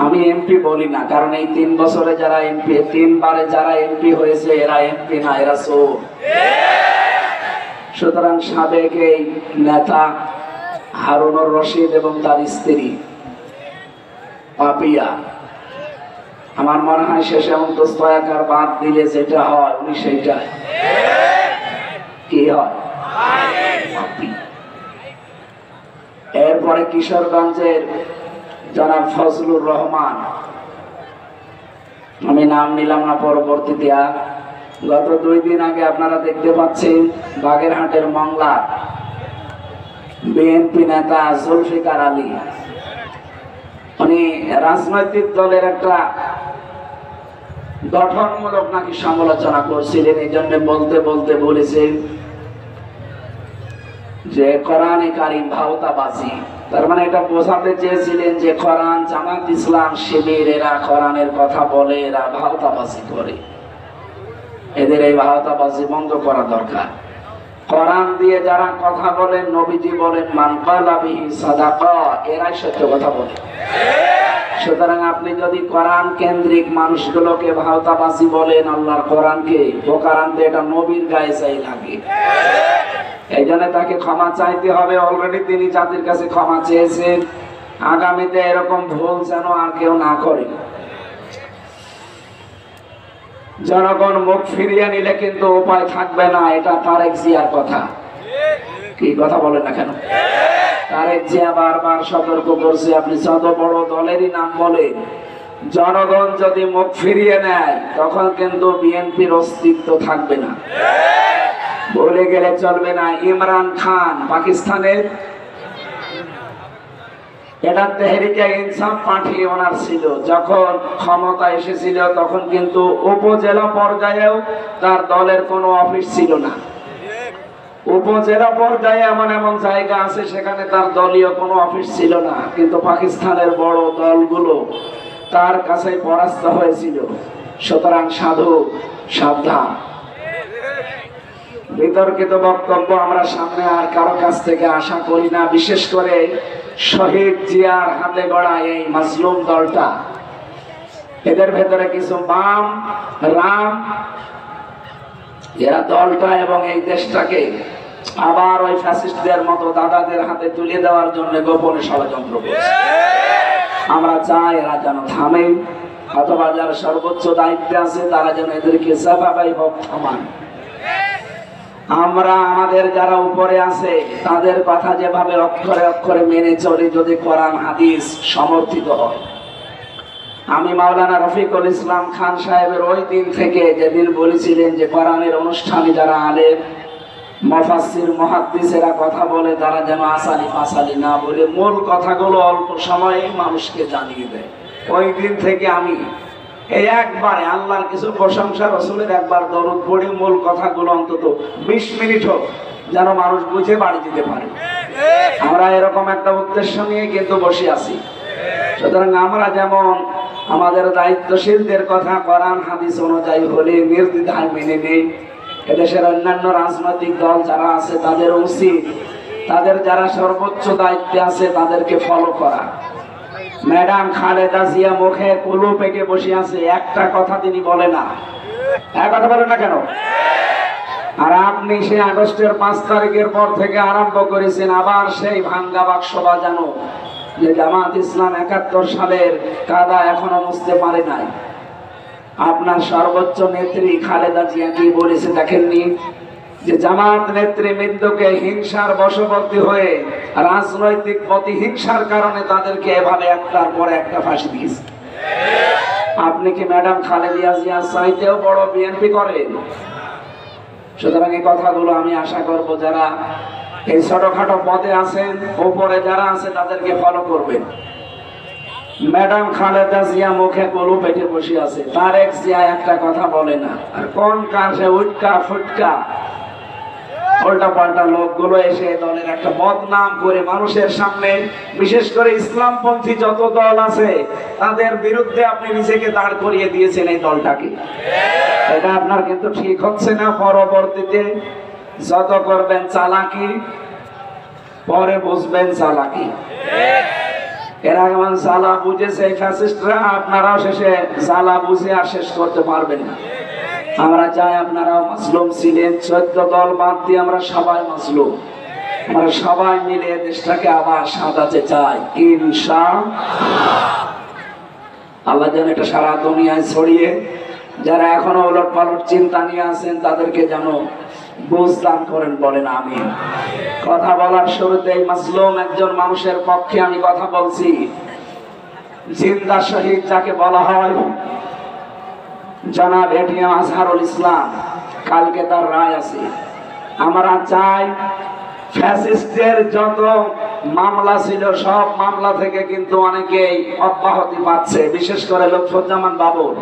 আমি এমপি বলি না, কারণ এই 3 বছরে যারা এমপি, 3বারে যারা এমপি হয়েছে এরা এমপি না, এরা চোর। সুতরাং সাবেক এই নেতা হারুনুর রশিদ এবং তার স্ত্রী পাপিয়া, আমার মনে হয় শেষে অন্তস্তয়াকার বাদ দিলে যেটা হয় উনি সেইটাই কি হয়। এরপরে কিশোরগঞ্জের জনাব ফজলুর রহমান, আমি নাম নিলাম না পরবর্তীতে। গত 2 দিন আগে আপনারা দেখতে পাচ্ছেন বাগেরহাটের মংলা বিএনপি নেতা জুলফিকার আলী, উনি রাজনৈতিক দলের একটা গঠনমূলক নাকি সমালোচনা করছিলেন। এই জন্য বলতে বলতে বলেছেন যে কোরআনে কারিম ভাওতাবাজি। তার মানে এটা বোঝাতে চেয়েছিলেন যে কোরআন, জামাত ইসলাম, শিবির এরা কোরআনের কথা বলে, এরা ভাওতাবাজি করে। এদের এই ভাওতাবাজি বন্ধ করা দরকার। কোরআন দিয়ে যারা কথা বলেন, নবীজি বলেন মান ক্বালা বিহি সাদাকা, এরাই সত্য কথা বলে। সুতরাং আপনি যদি কোরআন কেন্দ্রিক মানুষগুলোকে ভাওতাবাজি বলেন, আল্লাহর কোরআনকে বোকার আনতে, এটা নবীর গায়ে চাই লাগে। এই জন্য তাকে ক্ষমা চাইতে হবে। অলরেডি তিনি জাতির কাছে ক্ষমা চেয়েছেন। আগামীতে এরকম ভুল যেন আর কেউ না করে। জনগণ মুখ ফিরিয়ে নিলে কিন্তু উপায় থাকবে না। এটা তারেক জিয়ার কথা। কি কথা বলেন না কেন? তারেক জিয়া বারবার সতর্ক করছে, আপনি যত বড় দলেরই নাম বলেন, জনগণ যদি মুখ ফিরিয়ে নেয় তখন কিন্তু বিএনপির অস্তিত্ব থাকবে না। বলে গেলে চলবে না। ইমরান খান পাকিস্তানের, এটা তেহরিকে ইনসাফ পার্টি ওনার ছিল। যখন ক্ষমতা এসেছিল তখন কিন্তু উপজেলা পর্যায়েও তার দলের কোনো অফিস ছিল না। উপজেলা পর্যায়ে এমন এমন জায়গা আছে সেখানে তার দলীয় কোনো অফিস ছিল না, কিন্তু পাকিস্তানের বড় দলগুলো তার কাছে পরাস্ত হয়েছিল। সুতরাং সাধু সাবধান। বিতর্কিত বক্তব্য আমরা সামনে আর কারো কাছ থেকে আশা করি না, বিশেষ করে শহীদ জিয়ার হাতে গড়া এই মাজলুম দলটা। এদের ভেতরে কিছু বাম রাম, এরা দলটা এবং এই দেশটাকে আবার ওই ফ্যাসিস্টদের মতো দাদাদের হাতে তুলে দেওয়ার জন্য গোপনে ষড়যন্ত্র করছে। আমরা চাই এরা যেন থামে, অথবা যারা সর্বোচ্চ দায়িত্বে আছে তারা যেন এদেরকে সাফাই হোক থামান। আমরা আমাদের যারা উপরে আছে তাদের কথা যেভাবে অক্ষরে অক্ষরে মেনে চলি, যদি কোরআন হাদিস সমর্থিত হয়। আমি মাওলানা রফিকুল ইসলাম খান সাহেবের ওই দিন থেকে যেদিন বলেছিলেন যে কোরআনের অনুষ্ঠানে যারা আলেম মুফাসসির মুহাদ্দিসেরা কথা বলে তারা যেন আসালি ফাসালি না বলে মূল কথাগুলো অল্প সময়ে মানুষকে জানিয়ে দেয়, ওই দিন থেকে আমি এই একবারে আল্লাহর কিছু প্রশংসা, রসুলের একবার দরুদ পড়ে মূল কথাগুলো অন্তত 20 মিনিট হোক যেন মানুষ বুঝে বাড়ি যেতে পারে। আমরা এরকম একটা উদ্দেশ্য নিয়ে কিন্তু বসে আছি। সুতরাং আমরা যেমন আমাদের দায়িত্বশীলদের কথা কোরআন হাদিস অনুযায়ী হলে নির্দ্বিধায় মেনে নেই, এদেশের অন্যান্য রাজনৈতিক দল যারা আছে তাদের উচিত তাদের যারা সর্বোচ্চ দায়িত্বে আছে তাদেরকে ফলো করা। ম্যাডাম খালেদা জিয়া মুখে কুলু পেকে বসে আছে, একটা কথা তিনি বলে না। এক কথা বলেন না কেন? আর আপনি সে আগস্টের 5 তারিখের পর থেকে আরম্ভ করেছেন আবার সেই ভাঙ্গা বাক্স বাজানো, যে জামাত ইসলাম 71 সালের কাদা এখনো মুছতে পারে নাই। আপনার সর্বোচ্চ নেত্রী খালেদা জিয়া কি বলেছে দেখেননি? যে জামাত নেতৃবৃন্দকে হিংসার বশবর্তী হয়ে রাজনৈতিক প্রতিহিংসার কারণে তাদেরকে এভাবে একটার পর একটা ফাঁসি দিয়েছে। আপনি কি ম্যাডাম খালেদা জিয়া চাইতেও বড় বিএনপি করেন? সুতরাং এই কথাগুলো আমি আশা করব যারা এই ছোটখাটো পদে আছেন, উপরে যারা আছে তাদেরকে ফলো করবেন। ম্যাডাম খালেদা জিয়া মুখে কলু পেটে বসে আছে, তারেক জিয়া একটা কথা বলে না। আর কোন কার সে উটকা ফুটকা উল্টা পাল্টা লোকগুলো এসে দলের একটা বদনাম করে মানুষের সামনে, বিশেষ করে ইসলামপন্থী যত দল আছে তাদের বিরুদ্ধে আপনি নিজেকে দাঁড় করিয়ে দিয়েছেন এই দলটাকে। এটা আপনার কিন্তু ঠিক হচ্ছে না। পরবর্তীতে যত করবেন চালাকি, পরে বুঝবেন চালাকি। এরা এমন জ্বালা বুঝেছে ফ্যাসিস্টরা, আপনারাও শেষে জ্বালা বুঝে আর শেষ করতে পারবেন না। আমরা চাই আপনারাও মাসলুম ছিলেন, 14 দল বাদ দিয়ে আমরা সবাই মাসলুম। আমরা সবাই মিলে দেশটাকে আবার সাজাতে চাই ইনশাআল্লাহ। আল্লাহ যেন এটা সারা দুনিয়ায় ছড়িয়ে, যারা এখনো ওলট পালট চিন্তা নিয়ে আছেন তাদেরকে যেন বুঝ দান করেন, বলেন আমিন। কথা বলার শুরুতেই মাসলুম একজন মানুষের পক্ষে আমি কথা বলছি। জিন্দা শহীদ যাকে বলা হয়, জনাব এটিএম আজহারুল ইসলাম, কালকে তার রায় আছে। আমরা চাই ফ্যাসিস্টের যত মামলা ছিল সব মামলা থেকে কিন্তু অনেকেই অব্যাহতি পাচ্ছে, বিশেষ করে লুৎফুজ্জামান বাবুর,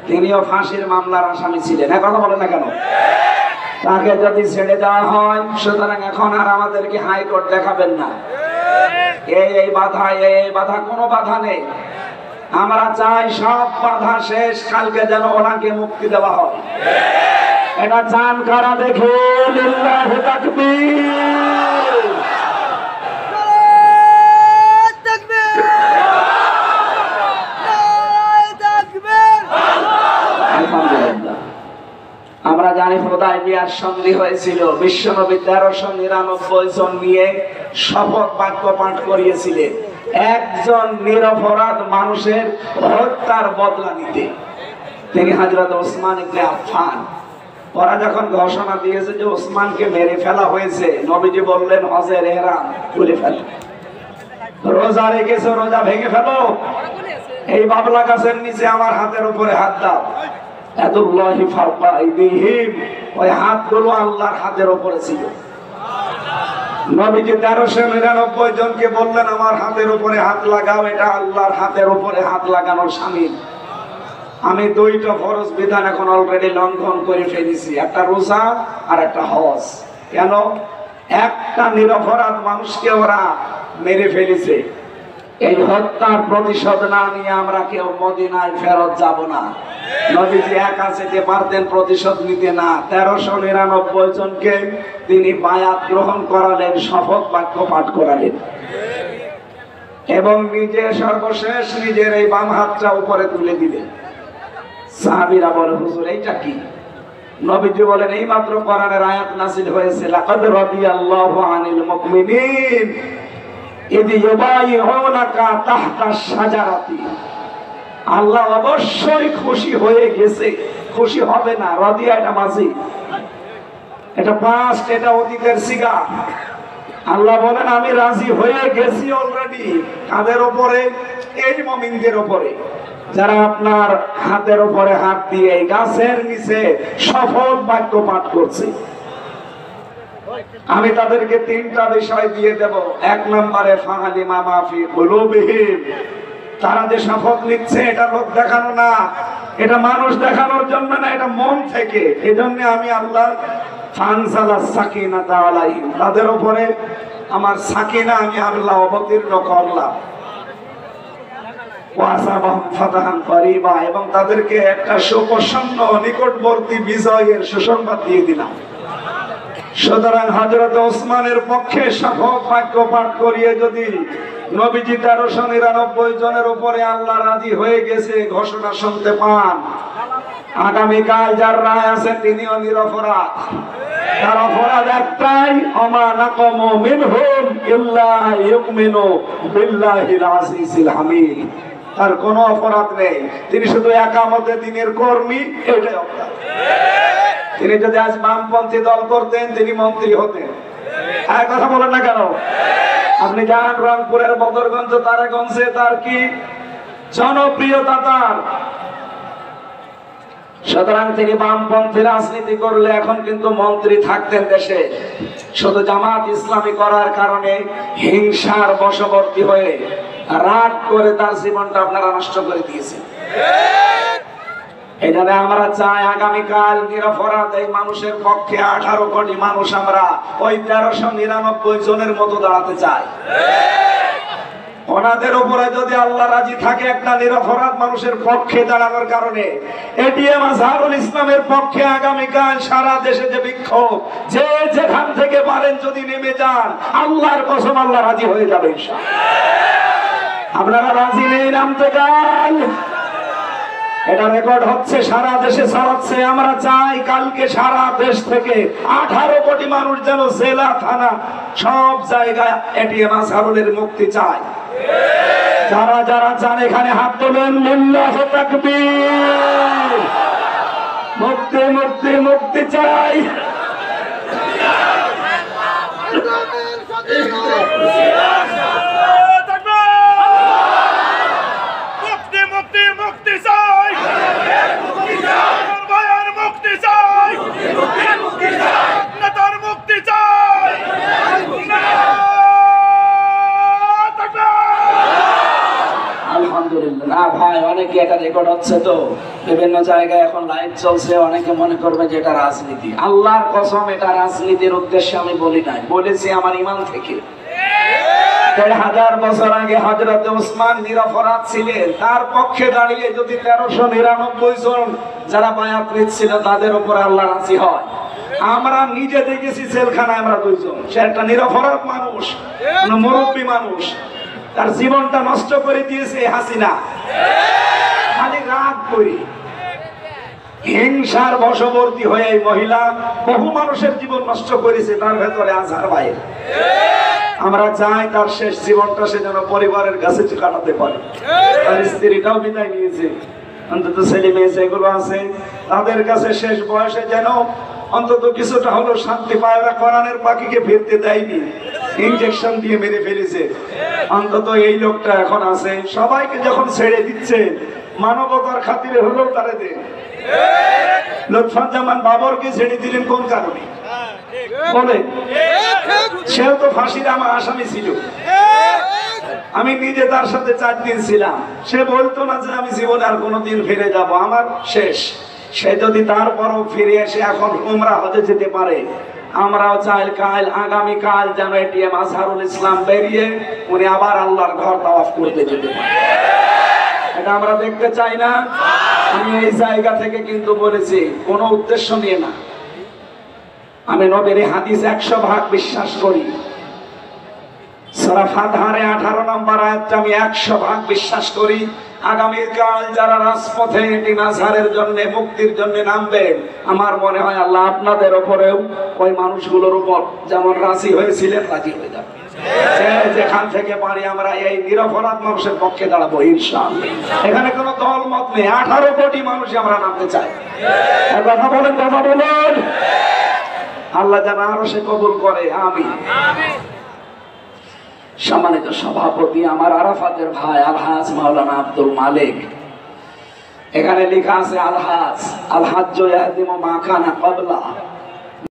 তিনিও ফাঁসির মামলার আসামি ছিলেন। কথা বলেন না কেন? তাকে যদি ছেড়ে দেওয়া হয়, সুতরাং এখন আর আমাদেরকে হাইকোর্ট দেখাবেন না, এই বাধা এই বাধা, কোনো বাধা নেই। আমরা চাই সব বাধা শেষ, কালকে যেন ওনাকে মুক্তি দেওয়া হয়। এটা চান কারা দেখে? লিল্লাহি তাকবীর। আলহামদুলিল্লাহ। আমরা জানি হুদায়বিয়ার সন্ধি হয়েছিল, বিশ্বনবী 1399 জন নিয়ে শপথ বাক্য পাঠ করিয়েছিলেন একজন নিরপরাধ মানুষের হত্যার বদলা নিতে। তিনি হযরত ওসমান ইবনে আফফান। ওরা যখন ঘোষণা দিয়েছে যে ওসমানকে মেরে ফেলা হয়েছে, নবীজি বললেন হজের ইহরাম খুলে ফেলো, রোজা রেখেছো রোজা ভেঙে ফেলো, এই বাবলা গাছের নিচে আমার হাতের উপরে হাত দাও। ইয়াদুল্লাহি ফাওকা আইদিহিম, ওই হাতগুলো আল্লাহর হাতের উপরে ছিল। নবীজি 1399 জনকে বললেন আমার হাতের উপরে হাত লাগাও, এটা আল্লাহর হাতের উপরে হাত লাগানোর শামিল। আমি দুইটা ফরজ বিধান এখন অলরেডি লঙ্ঘন করে ফেলেছি, একটা রোজা আর একটা হজ। কেন? একটা নিরপরাধ মানুষকে ওরা মেরে ফেলেছে। এই হত্যার প্রতিশোধ না নিয়ে আমরা কেউ মদিনায় ফেরত যাব না। নবীজি একা যেতে পারতেন প্রতিশোধ নিতে না, 1399 জনকে তিনি বায়াত গ্রহণ করালেন, শপথ বাক্য পাঠ করালেন এবং নিজে সর্বশেষ নিজের এই বাম হাতটা উপরে তুলে দিলেন। সাহাবীরা বলে হুজুর এইটা কি? নবীজি বলেন এই মাত্র কোরআনের আয়াত নাযিল হয়েছে, লাকাদ রাদিয়াল্লাহু আনিল মুমিনিন ইয ইউবাইউনাকা তাহতা শাজারাতি। আল্লাহ অবশ্যই খুশি হয়ে গেছে, খুশি হবে না। রাদিয়া এটা মাঝি, এটা পাস্ট, এটা অতীতের সিগা। আল্লাহ বলেন আমি রাজি হয়ে গেছি অলরেডি। কাদের উপরে? এই মুমিনদের উপরে, যারা আপনার হাতের উপরে হাত দিয়ে এই গাছের নিচে শপথ বাক্য পাঠ করছে। আমি তাদেরকে 3টা বিষয় দিয়ে দেব। 1 নম্বরে ফাআলিমা মা ফি কুলুবিহিম, তারা যে শপথ নিচ্ছে এটা লোক দেখানো না, এটা মানুষ দেখানোর জন্য না, এটা মন থেকে। এজন্য আমি আল্লাহ ফানজালাস সাকিনাতা আলাইহিম, তাদের উপরে আমার সাকিনা আমি আল্লাহ অবতীর্ণ করলাম। ওয়াসাবাহুম ফাতাহান করিবা, এবং তাদেরকে একটা সুপ্রসন্ন নিকটবর্তী বিজয়ের সুসংবাদ দিয়ে দিলাম। সুতরাং হযরত ওসমানের পক্ষে শপথ বাক্য পাঠ করিয়ে যদি নবীজি 1399 জনের উপরে আল্লাহ রাজি হয়ে গেছে ঘোষণা শুনতে পান, আগামীকাল যার রায় আছে তিনিও নিরপরাধ। তার অপরাধ একটাই, ওমা নাকামু মিনহুম ইল্লা ইউমিনু বিল্লাহিল আজিজিল হামিদ। তার কোনো অপরাধ নেই, তিনি শুধু একামতে দ্বীনের কর্মী, এটাই অপরাধ। তিনি যদি আজ বামপন্থী দল করতেন তিনি মন্ত্রী হতেন। আর কথা বলেন না কেন? আপনি যান রংপুরের বদরগঞ্জ তারাগঞ্জে, তার কি জনপ্রিয়তা তার। সুতরাং তিনি বামপন্থী রাজনীতি করলে এখন কিন্তু মন্ত্রী থাকতেন দেশে। শুধু জামাত ইসলামী করার কারণে হিংসার বশবর্তী হয়ে রাগ করে তার জীবনটা আপনারা নষ্ট করে দিয়েছেন। এই জন্য আমরা চাই আগামীকাল নিরপরাধ এই মানুষের পক্ষে 18 কোটি মানুষ আমরা ওই 1399 জনের মতো দাঁড়াতে চাই। ওনাদের উপরে যদি আল্লাহ রাজি থাকে একটা নিরপরাধ মানুষের পক্ষে দাঁড়ানোর কারণে, এটিএম আজহারুল ইসলামের পক্ষে আগামীকাল সারা দেশে যে বিক্ষোভ, যে যেখান থেকে পারেন যদি নেমে যান, আল্লাহর কসম আল্লাহ রাজি হয়ে যাবে ইনশাআল্লাহ। আপনারা রাজি নেই নামতে চান? এটা রেকর্ড হচ্ছে, সারা দেশে ছড়াচ্ছে। আমরা চাই কালকে সারা দেশ থেকে 18 কোটি মানুষ যেন জেলা থানা সব জায়গায় এটিএম আজহারুলের মুক্তি চায়। যারা যারা চান এখানে হাত তোলেন, লিল্লাহু তাকবীর। মুক্তি মুক্তি মুক্তি চাই। আলহামদুলিল্লাহ। ভাই অনেকে এটা রেকর্ড হচ্ছে, তো বিভিন্ন জায়গায় এখন লাইভ চলছে, অনেকে মনে করবে যে এটা রাজনীতি। আল্লাহর কসম, এটা রাজনীতির উদ্দেশ্যে আমি বলি নাই, বলেছি আমার ঈমান থেকে। ১,৫০০ বছর আগে হযরত ওসমান নিরপরাধ ছিলেন, তার পক্ষে দাঁড়িয়ে যদি ১৩৯৯ জন যারা বায়াত নিচ্ছিল তাদের উপর আল্লাহ রাজি হয়। আমরা নিজে দেখেছি জেলখানায় আমরা 2 জন। সে একটা নিরপরাধ মানুষ, মুরব্বী মানুষ, তার জীবনটা নষ্ট করে দিয়েছে হাসিনা। খালি রাগ করে হিংসার বশবর্তী হয়ে এই মহিলা বহু মানুষের জীবন নষ্ট করেছে, তার ভেতরে আজহার ভাইয়ের। আমরা চাই তার শেষ জীবনটা সে যেন পরিবারের কাছে কাটাতে পারে। তার স্ত্রীটাও বিদায় নিয়েছে, অন্তত ছেলে মেয়ে যেগুলো আছে তাদের কাছে শেষ বয়সে যেন অন্তত কিছুটা হলো শান্তি পায়। ওরা কোরআনের পাখিকে ফিরতে দেয়নি, ইনজেকশন দিয়ে মেরে ফেলেছে। অন্তত এই লোকটা এখন আছে, সবাইকে যখন ছেড়ে দিচ্ছে মানবতার খাতিরে হলেও তারে দেন। লুৎফুজ্জামান বাবরকে ছেড়ে দিলেন কোন কারণে বলে? সেও তো ফাঁসির আমার আসামি ছিল। আমি নিজে তার সাথে 4 দিন ছিলাম। সে বলতো না যে আমি জীবনে আর কোনোদিন ফিরে যাব, আমার শেষ। সে যদি তারপরও ফিরে এসে এখন উমরা হজে যেতে পারে, আমরাও চাই কাল আগামীকাল যেন এটিএম আজহারুল ইসলাম বেরিয়ে উনি আবার আল্লাহর ঘর তাওয়াফ করতে যেতে পারে। এটা আমরা দেখতে চাই না। আমি এই জায়গা থেকে কিন্তু বলেছি, কোনো উদ্দেশ্য নিয়ে না। আমি নবীর হাদিস 100% বিশ্বাস করি। সূরা ফাতহার 18 নম্বর আয়াতটা আমি 100% বিশ্বাস করি। আগামীকাল যারা রাজপথে এটিএম আজহারের জন্য মুক্তির জন্য নামবেন, আমার মনে হয় আল্লাহ আপনাদের উপরেও ওই মানুষগুলোর উপর যেমন রাজি হয়েছিলেন রাজি হয়ে যাবে। যেখান থেকে পারি আমরা এই নিরপরাধ মানুষের পক্ষে দাঁড়াবো ইনশাআল্লাহ। এখানে কোনো দল মত নেই, 18 কোটি মানুষ আমরা নামতে চাই। কথা বলেন, কথা বলেন। আল্লাহ যেন আরো সে কবুল করে, আমিন। সম্মানিত সভাপতি আমার আরাফাতের ভাই আলহাজ মাওলানা আব্দুল মালিক, এখানে লেখা আছে আলহাজ ইয়াহদিমু মা কানা ক্বাবলা।